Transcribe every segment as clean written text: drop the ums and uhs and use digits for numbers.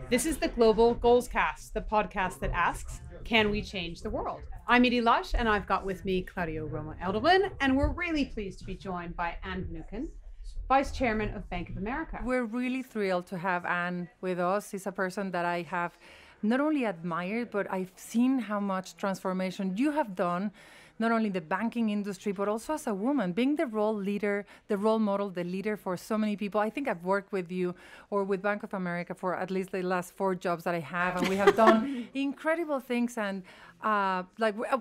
This is the Global GoalsCast, the podcast that asks, can we change the world? I'm Edie Lush, and I've got with me Claudia, Romo, Edelmen, and we're really pleased to be joined by Finucane, Vice Chairman of Bank of America. We're really thrilled to have Anne with us. She's a person that I have not only admired, but I've seen how much transformation you have done, not only in the banking industry, but also as a woman, being the role leader, the role model, the leader for so many people. I think I've worked with you or with Bank of America for at least the last 4 jobs that I have, and we have done incredible things. And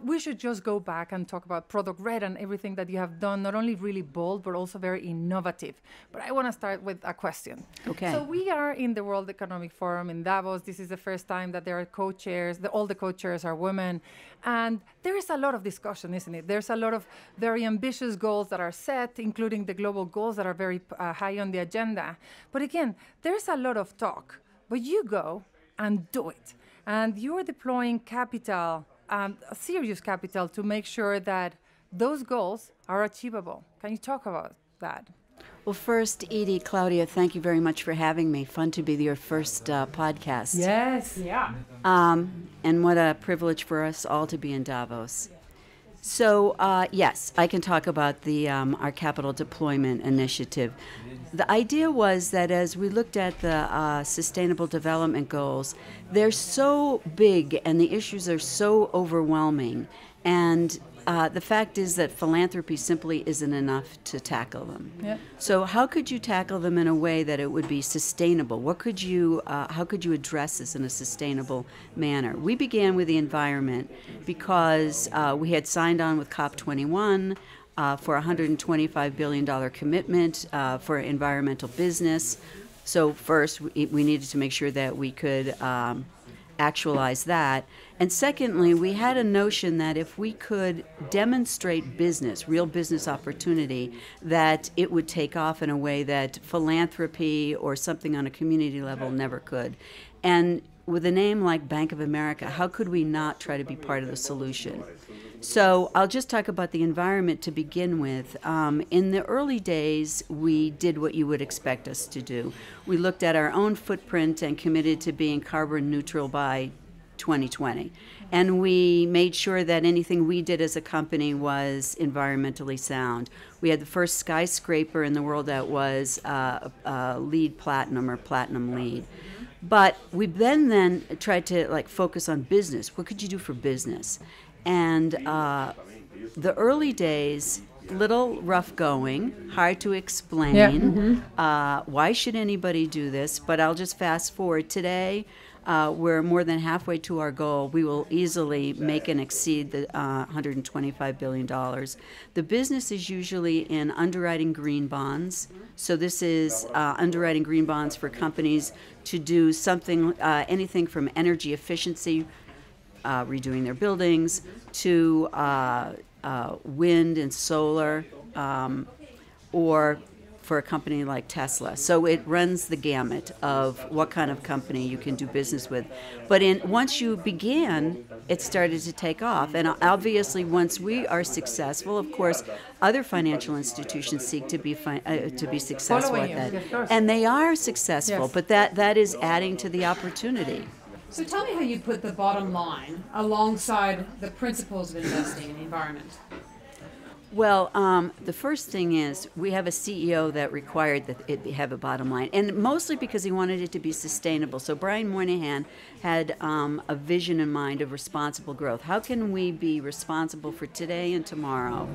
we should just go back and talk about Product Red and everything that you have done, not only really bold, but also very innovative. But I want to start with a question. Okay. So we are in the World Economic Forum in Davos. This is the first time that there are co-chairs. All the co-chairs are women. And there is a lot of discussion, isn't it? There's a lot of very ambitious goals that are set, including the global goals that are very high on the agenda. But again, there's a lot of talk. But you go and do it. And you're deploying capital, serious capital, to make sure that those goals are achievable. Can you talk about that? Well, first, Edie, Claudia, thank you very much for having me. Fun to be your first podcast. Yes. Yeah. And what a privilege for us all to be in Davos. So, yes, I can talk about the our capital deployment initiative. The idea was that as we looked at the Sustainable Development Goals, they're so big and the issues are so overwhelming. And the fact is that philanthropy simply isn't enough to tackle them. Yep. So how could you tackle them in a way that it would be sustainable? How could you address this in a sustainable manner? We began with the environment because we had signed on with COP21 for a $125 billion commitment for environmental business. So first, we needed to make sure that we could actualize that. And secondly, we had a notion that if we could demonstrate business, real business opportunity, that it would take off in a way that philanthropy or something on a community level never could. And with a name like Bank of America, how could we not try to be part of the solution? So I'll just talk about the environment to begin with. In the early days, we did what you would expect us to do. We looked at our own footprint and committed to being carbon neutral by 2020. And we made sure that anything we did as a company was environmentally sound. We had the first skyscraper in the world that was LEED Platinum or Platinum LEED. But we then tried to focus on business. What could you do for business? And the early days, little rough going, hard to explain. Yeah. Mm-hmm. Why should anybody do this? But I'll just fast forward. Today, we're more than halfway to our goal. We will easily make and exceed the $125 billion. The business is usually in underwriting green bonds. So this is underwriting green bonds for companies to do something, anything from energy efficiency, redoing their buildings, to wind and solar, or for a company like Tesla. So it runs the gamut of what kind of company you can do business with. But once you began, it started to take off. And obviously, once we are successful, of course, other financial institutions seek to be successful Following at you, that. of course. And they are successful, Yes. but that is adding to the opportunity. So tell me how you put the bottom line alongside the principles of investing in the environment. Well, the first thing is we have a CEO that required that it have a bottom line, and mostly because he wanted it to be sustainable. So Brian Moynihan had a vision in mind of responsible growth. How can we be responsible for today and tomorrow?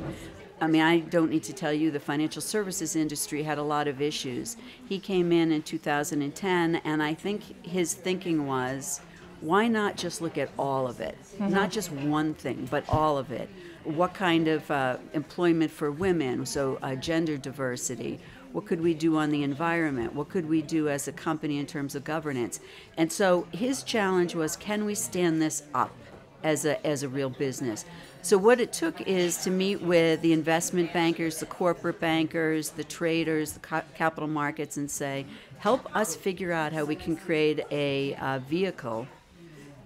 I mean, I don't need to tell you the financial services industry had a lot of issues. He came in 2010, and I think his thinking was, why not just look at all of it? Mm-hmm. Not just one thing, but all of it. What kind of employment for women, so gender diversity? What could we do on the environment? What could we do as a company in terms of governance? And so his challenge was, can we stand this up as a real business? So what it took is to meet with the investment bankers, the corporate bankers, the traders, the capital markets, and say, help us figure out how we can create a vehicle,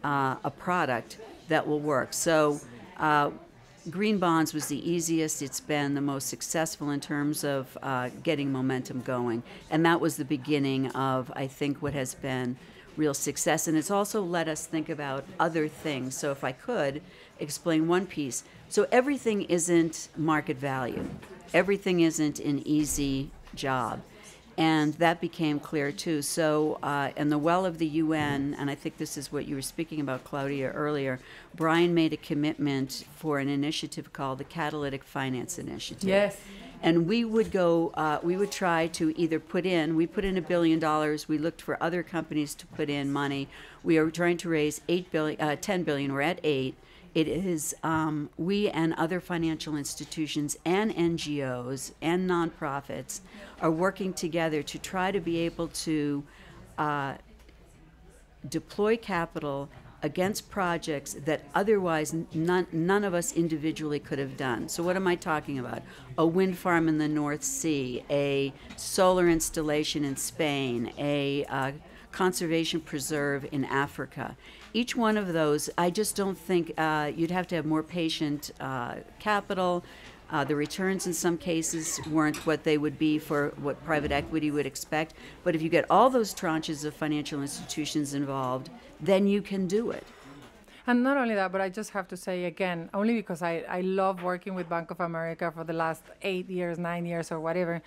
a product that will work. So green bonds was the easiest. It's been the most successful in terms of getting momentum going. And that was the beginning of, I think, what has been real success. And it's also let us think about other things. So if I could explain one piece. So everything isn't market value. Everything isn't an easy job. And that became clear too. So in the well of the UN, and I think this is what you were speaking about, Claudia, earlier, Brian made a commitment for an initiative called the Catalytic Finance Initiative. Yes. And we would we would try to either we put in $1 billion, we looked for other companies to put in money. We are trying to raise $10 billion, we're at 8. It is we and other financial institutions and NGOs and nonprofits are working together to try to be able to deploy capital against projects that otherwise none of us individually could have done. So what am I talking about? A wind farm in the North Sea, a solar installation in Spain, a conservation preserve in Africa. Each one of those, I just don't think you'd have to have more patient capital. The returns in some cases weren't what they would be for what private equity would expect. But if you get all those tranches of financial institutions involved, then you can do it. And not only that, but I just have to say again, only because I love working with Bank of America for the last 8 years, 9 years or whatever,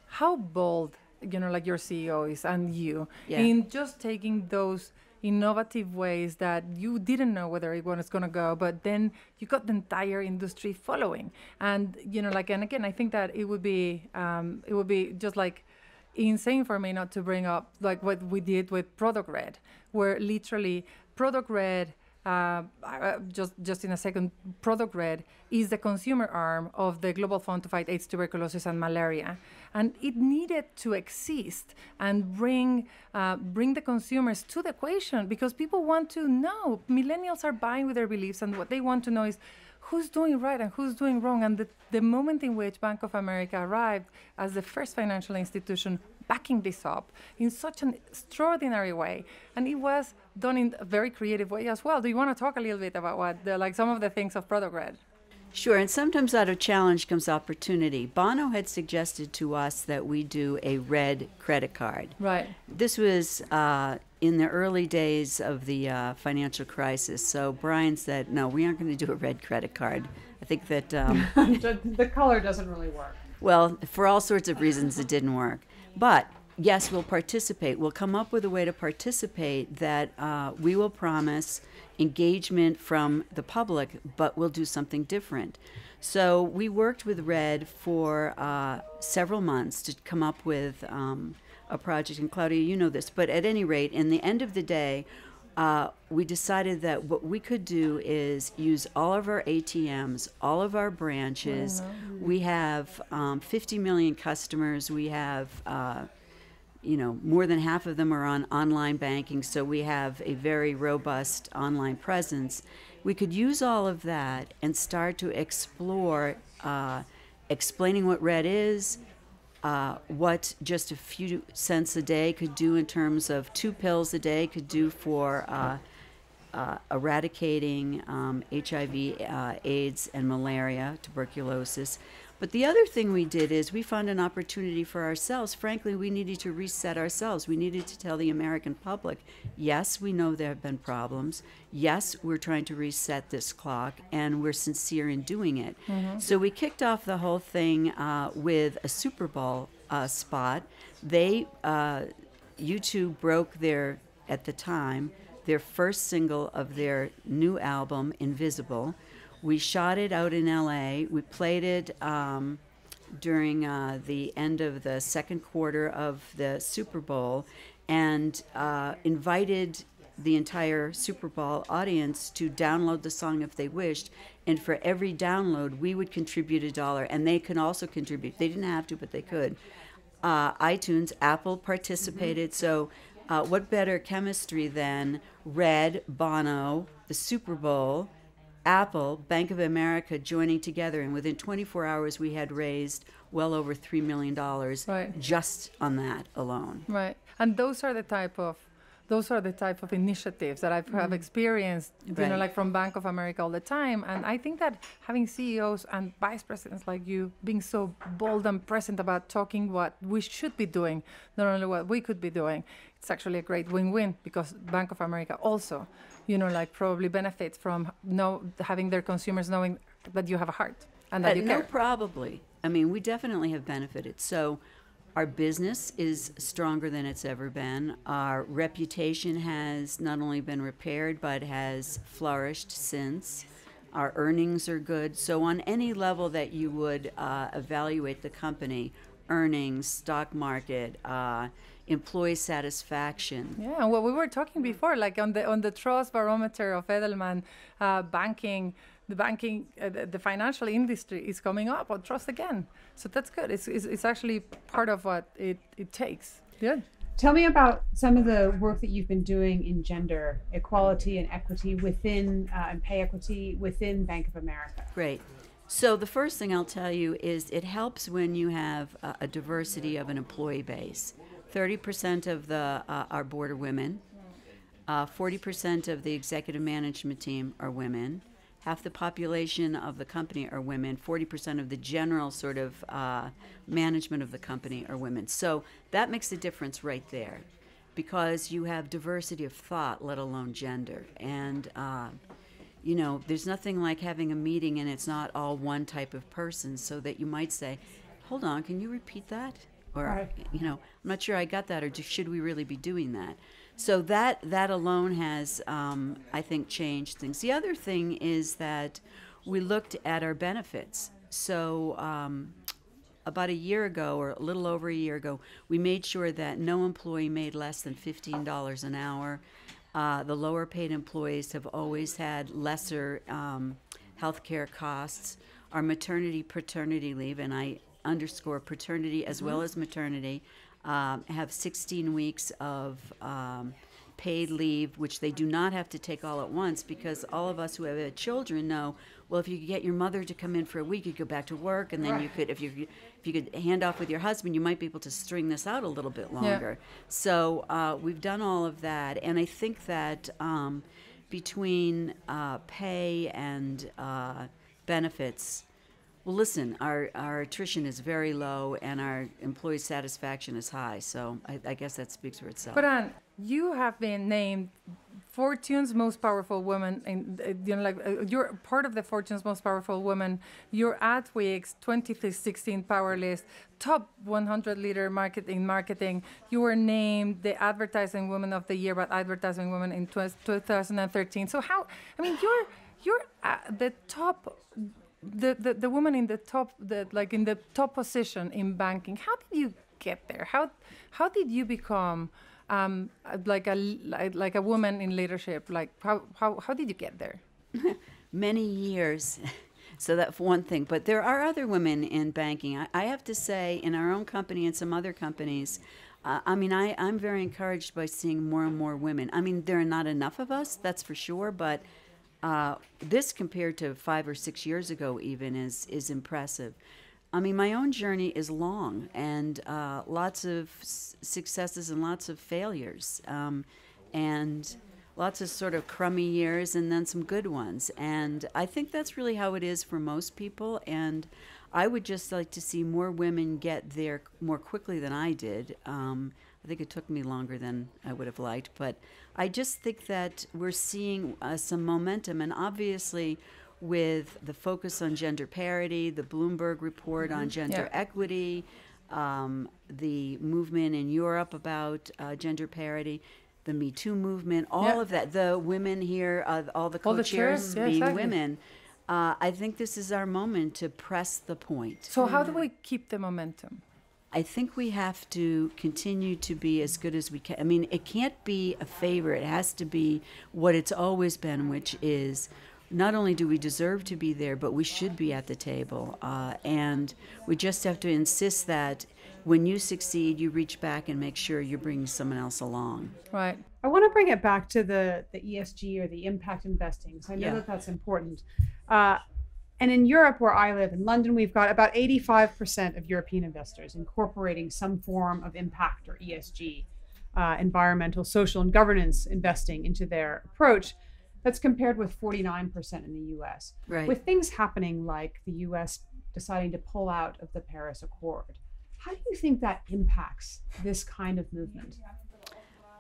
how bold, like your CEO is and you, in just taking those innovative ways that you didn't know whether it was going to go, but then you got the entire industry following. And, and again, I think that it would be just like insane for me not to bring up like what we did with Product Red, where literally Product Red, just in a second, Product Red is the consumer arm of the Global Fund to Fight AIDS, Tuberculosis, and Malaria. And it needed to exist and bring the consumers to the equation because people want to know. Millennials are buying with their beliefs, and what they want to know is who's doing right and who's doing wrong. And the moment in which Bank of America arrived as the first financial institution backing this up in such an extraordinary way, and it was done in a very creative way as well. Do you want to talk a little bit about some of the things of Product Red? Sure, and sometimes out of challenge comes opportunity. Bono had suggested to us that we do a red credit card. Right. This was in the early days of the financial crisis. So Brian said, no, we aren't going to do a red credit card. I think that... the color doesn't really work. Well, for all sorts of reasons, it didn't work. But yes, we'll participate. We'll come up with a way to participate that we will promise engagement from the public, but we'll do something different. So we worked with Red for several months to come up with a project. And Claudia, you know this, but at any rate, in the end of the day, we decided that what we could do is use all of our ATMs, all of our branches. We have 50 million customers. We have more than half of them are on online banking, so we have a very robust online presence. We could use all of that and start to explore explaining what Red is, what just a few cents a day could do in terms of 2 pills a day could do for eradicating HIV, AIDS, and malaria, tuberculosis. But the other thing we did is we found an opportunity for ourselves. Frankly, we needed to reset ourselves. We needed to tell the American public, yes, we know there have been problems. Yes, we're trying to reset this clock, and we're sincere in doing it. Mm-hmm. So we kicked off the whole thing with a Super Bowl spot. U2 broke at the time, their first single of their new album, Invisible. We shot it out in LA. We played it during the end of the second quarter of the Super Bowl and invited the entire Super Bowl audience to download the song if they wished. And for every download, we would contribute $1, and they can also contribute. They didn't have to, but they could. iTunes, Apple participated. So what better chemistry than Red, Bono, the Super Bowl, Apple, Bank of America joining together, and within 24 hours we had raised well over $3 million right. just on that alone. Right, and those are the type of those are the type of initiatives that have experienced, Right. like from Bank of America all the time. And I think that having CEOs and vice presidents like you being so bold and present about talking what we should be doing, not only what we could be doing, it's actually a great win-win, because Bank of America also, like probably benefits from having their consumers knowing that you have a heart and that you No, care. probably. I mean, we definitely have benefited. So our business is stronger than it's ever been. Our reputation has not only been repaired, but has flourished since. Our earnings are good. So on any level that you would evaluate the company, earnings, stock market, employee satisfaction. Yeah, well, we were talking before, like on the trust barometer of Edelman, the financial industry is coming up on trust again. So that's good. It's actually part of what it takes. Good. Tell me about some of the work that you've been doing in gender equality and equity within and pay equity within Bank of America. Great. So the first thing I'll tell you is it helps when you have a diversity of an employee base. 30% of our board are women. 40% of the executive management team are women. Half the population of the company are women. 40% of the general sort of management of the company are women. So that makes a difference right there, because you have diversity of thought, let alone gender. And there's nothing like having a meeting and it's not all one type of person, so that you might say, hold on, can you repeat that? Or, Right. I'm not sure I got that, or should we really be doing that? So that alone has, I think, changed things. The other thing is that we looked at our benefits. So about a year ago, or a little over a year ago, we made sure that no employee made less than $15 an hour. The lower paid employees have always had lesser health care costs. Our maternity, paternity leave, and I underscore paternity as well as maternity, have 16 weeks of paid leave, which they do not have to take all at once, because all of us who have had children know, well, if you could get your mother to come in for a week, you go back to work, and then Right. you could, if you could hand off with your husband, you might be able to string this out a little bit longer. So we've done all of that, and I think that between pay and benefits, well, listen, our attrition is very low and our employee satisfaction is high. So I guess that speaks for itself. But Anne, you have been named Fortune's most powerful woman, you're part of the Fortune's most powerful women. You're at Week's 2016 Power List, top 100 leader marketing. You were named the Advertising Woman of the Year by Advertising Women in 2013. So you're at the top. The woman in the top, in the top position in banking. How did you get there? How did you become like a woman in leadership? Like how did you get there? Many years. So that's one thing. But there are other women in banking. I have to say, in our own company and some other companies, I'm very encouraged by seeing more and more women. I mean, there are not enough of us, that's for sure, but this compared to 5 or 6 years ago even is impressive. I mean, my own journey is long, and lots of successes and lots of failures, and lots of sort of crummy years and then some good ones. And I think that's really how it is for most people, and I would just like to see more women get there more quickly than I did. I think it took me longer than I would have liked, but I just think that we're seeing some momentum, and obviously with the focus on gender parity, the Bloomberg report on gender equity, the movement in Europe about gender parity, the Me Too movement, all of that, the women here, all the co-chairs being women, I think this is our moment to press the point. So how do we keep the momentum? I think we have to continue to be as good as we can. I mean, it can't be a favor. It has to be what it's always been, which is not only do we deserve to be there, but we should be at the table. And we just have to insist that when you succeed, you reach back and make sure you're bringing someone else along. Right. I want to bring it back to the ESG, or the impact investing, because I know that that's important. And in Europe, where I live, in London, we've got about 85% of European investors incorporating some form of impact or ESG. environmental, social, and governance investing into their approach. That's compared with 49% in the US. Right. With things happening like the US deciding to pull out of the Paris Accord, how do you think that impacts this kind of movement?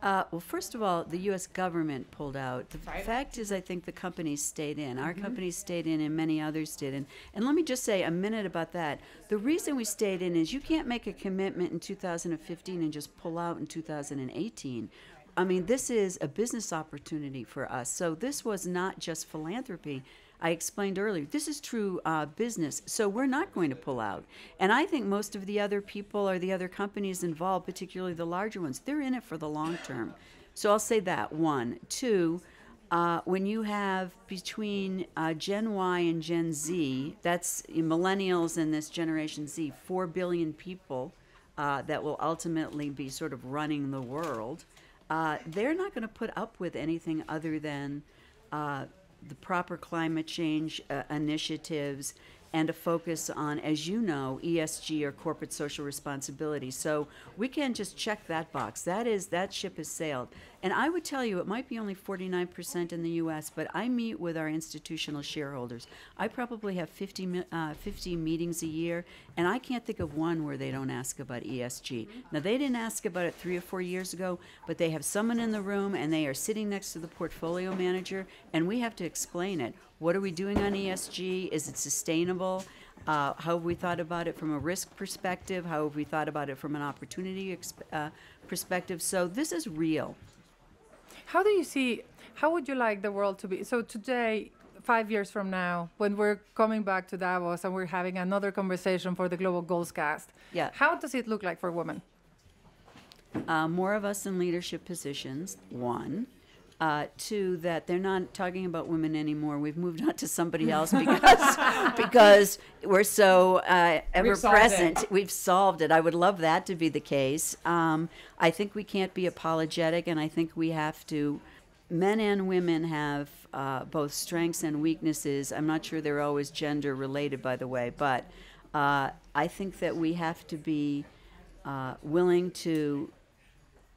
Well, first of all, the U.S. government pulled out. The Right. fact is, I think the companies stayed in. Our companies stayed in, and many others did. And let me just say a minute about that. The reason we stayed in is you can't make a commitment in 2015 and just pull out in 2018. I mean, this is a business opportunity for us. So this was not just philanthropy. I explained earlier, this is true business, so we're not going to pull out. And I think most of the other people or the other companies involved, particularly the larger ones, they're in it for the long term. So I'll say that, one. Two, when you have between Gen Y and Gen Z, that's millennials and this Generation Z, 4 billion people that will ultimately be sort of running the world, they're not going to put up with anything other than the proper climate change initiatives and a focus on, as you know, ESG or corporate social responsibility. So we can just check that box. That ship has sailed. And I would tell you, it might be only 49% in the U.S., but I meet with our institutional shareholders. I probably have 50 meetings a year, and I can't think of one where they don't ask about ESG. Now, they didn't ask about it 3 or 4 years ago, but they have someone in the room, and they are sitting next to the portfolio manager, and we have to explain it. What are we doing on ESG? Is it sustainable? How have we thought about it from a risk perspective? How have we thought about it from an opportunity perspective? So this is real. How do you see, how would you like the world to be? So today, 5 years from now, when we're coming back to Davos and we're having another conversation for the Global GoalsCast, Yeah. how does it look like for women? More of us in leadership positions, one. Two, that they're not talking about women anymore. We've moved on to somebody else because we're so ever present. We've solved it. I would love that to be the case. I think we can't be apologetic, and I think we have to. Men and women have both strengths and weaknesses. I'm not sure they're always gender related, by the way, but I think that we have to be willing to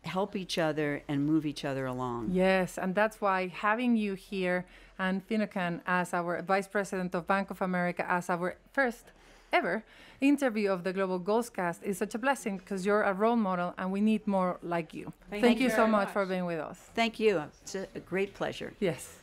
help each other and move each other along. Yes, and that's why having you here and Finucane as our Vice President of Bank of America as our first ever interview of the Global GoalsCast is such a blessing because you're a role model and we need more like you. Thank you so much for being with us. Thank you. It's a great pleasure. Yes.